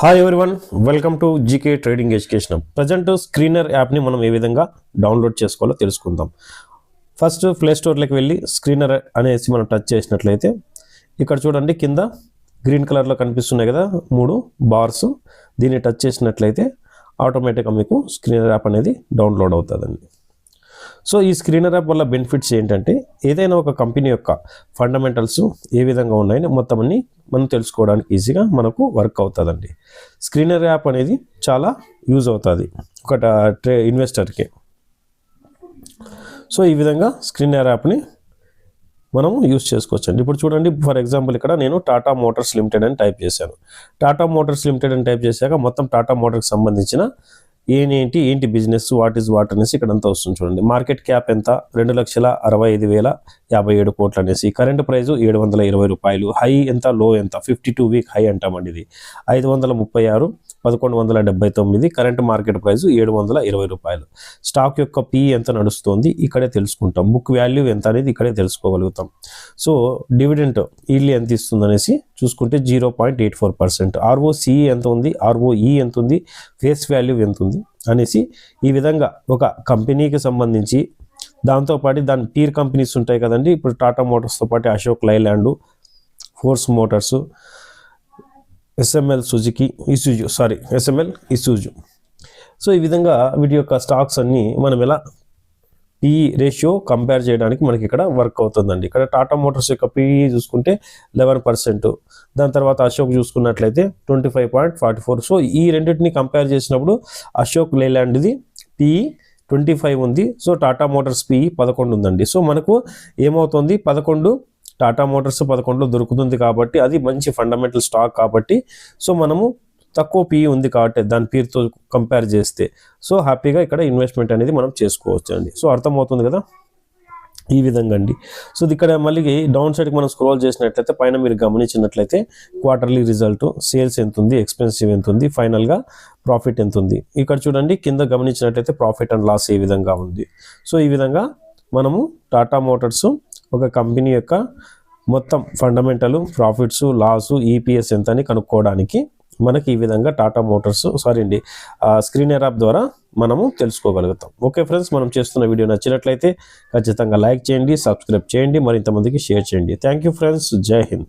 Hi everyone, welcome to GK trading education. Present screener యాప్ని మనం ఏ విధంగా డౌన్లోడ్ చేసుకోవాలో తెలుసుకుందాం. ఫస్ట్ ప్లే స్టోర్లోకి వెళ్ళి స్క్రీనర్ అనేసి మనం టచ్ చేసినట్లయితే ఇక్కడ చూడండి, కింద గ్రీన్ కలర్లో కనిపిస్తున్నాయి కదా 3 బార్స్. దీన్ని టచ్ చేసినట్లయితే ఆటోమేటిక్గా మీకు స్క్రీనర్ యాప్ అనేది డౌన్లోడ్ అవుతుందండి. సో ఈ స్క్రీనర్ యాప్ వల్ల బెనిఫిట్స్ ఏంటంటే, ఏదైనా ఒక కంపెనీ యొక్క ఫండమెంటల్స్ ఏ విధంగా ఉన్నాయని మొత్తం అన్ని మనం తెలుసుకోవడానికి ఈజీగా మనకు వర్క్ అవుతుందండి. స్క్రీనర్ యాప్ అనేది చాలా యూజ్ అవుతుంది ఒక ఇన్వెస్టర్కి. సో ఈ విధంగా స్క్రీనర్ యాప్ని మనం యూజ్ చేసుకోవచ్చండి. ఇప్పుడు చూడండి, ఫర్ ఎగ్జాంపుల్ ఇక్కడ నేను టాటా మోటార్స్ లిమిటెడ్ అని టైప్ చేశాను. టాటా మోటార్స్ లిమిటెడ్ అని టైప్ చేశాక మొత్తం టాటా మోటార్కి సంబంధించిన ఏంటి బిజినెస్ వాట్ అనేసి ఇక్కడ అంతా వస్తుంది. చూడండి, మార్కెట్ క్యాప్ ఎంత 2,65,057 కోట్లు అనేసి, కరెంట్ ప్రైస్ 720 రూపాయలు, హై ఎంత లో ఎంత 52 వీక్ హై అంటామండి. ఇది 536 1179, కరెంట్ మార్కెట్ ప్రైస్ 720 రూపాయలు. స్టాక్ యొక్క పి ఎంత నడుస్తుంది ఇక్కడే తెలుసుకుంటాం. బుక్ వాల్యూ ఎంత అనేది ఇక్కడే తెలుసుకోగలుగుతాం. సో డివిడెంట్ ఈల్డ్ ఎంత ఇస్తుంది అనేసి చూసుకుంటే 0.84%. ROCE ఎంత ఉంది, ROE ఎంత ఉంది, ఫేస్ వాల్యూ ఎంత ఉంది అనేసి ఈ విధంగా ఒక కంపెనీకి సంబంధించి దాంతోపాటు దాని పీర్ కంపెనీస్ ఉంటాయి కదండి. ఇప్పుడు టాటా మోటార్స్తో పాటు Ashok Leyland, force Motors, SML Isuzu. So ఈ విధంగా వీటి యొక్క స్టాక్స్ అన్నీ మనం ఎలా పిఈ రేషియో కంపేర్ చేయడానికి మనకి ఇక్కడ వర్క్ అవుతుందండి. ఇక్కడ టాటా మోటార్స్ యొక్క పిఈ చూసుకుంటే 11%, దాని తర్వాత అశోక్ చూసుకున్నట్లయితే 25.44. సో ఈ రెండింటిని కంపేర్ చేసినప్పుడు అశోక్ లేలాండ్ది పిఈ 25 ఉంది. సో టాటా మోటార్స్ పిఈ 11 ఉందండి. సో మనకు ఏమవుతుంది, 11 టాటా మోటార్స్ 11లో దొరుకుతుంది కాబట్టి అది మంచి ఫండమెంటల్ స్టాక్ కాబట్టి, సో మనము తక్కువ పిఈ ఉంది కాబట్టి దాని పీర్తో కంపేర్ చేస్తే సో హ్యాపీగా ఇక్కడ ఇన్వెస్ట్మెంట్ అనేది మనం చేసుకోవచ్చు అండి. సో అర్థమవుతుంది కదా ఈ విధంగా అండి. సో ఇక్కడ మళ్ళీ డౌన్ సైడ్కి మనం స్క్రోల్ చేసినట్లయితే పైన మీరు గమనించినట్లయితే క్వార్టర్లీ రిజల్ట్, సేల్స్ ఎంత ఉంది, ఎక్స్పెన్సివ్ ఎంత ఉంది, ఫైనల్గా ప్రాఫిట్ ఎంత ఉంది. ఇక్కడ చూడండి, కింద గమనించినట్లయితే ప్రాఫిట్ అండ్ లాస్ ఏ విధంగా ఉంది. సో ఈ విధంగా మనము టాటా మోటార్స్ ఒక కంపెనీ యొక్క మొత్తం ఫండమెంటల్, ప్రాఫిట్స్, లాసు, ఈపీఎస్ ఎంత అని కనుక్కోవడానికి మనకి ఈ విధంగా టాటా మోటార్స్ స్క్రీనర్ యాప్ ద్వారా మనము తెలుసుకోగలుగుతాం. ఓకే ఫ్రెండ్స్, మనం చేస్తున్న వీడియో నచ్చినట్లయితే ఖచ్చితంగా లైక్ చేయండి, సబ్స్క్రైబ్ చేయండి, మరింతమందికి షేర్ చేయండి. థ్యాంక్ యూ ఫ్రెండ్స్, జై హింద్.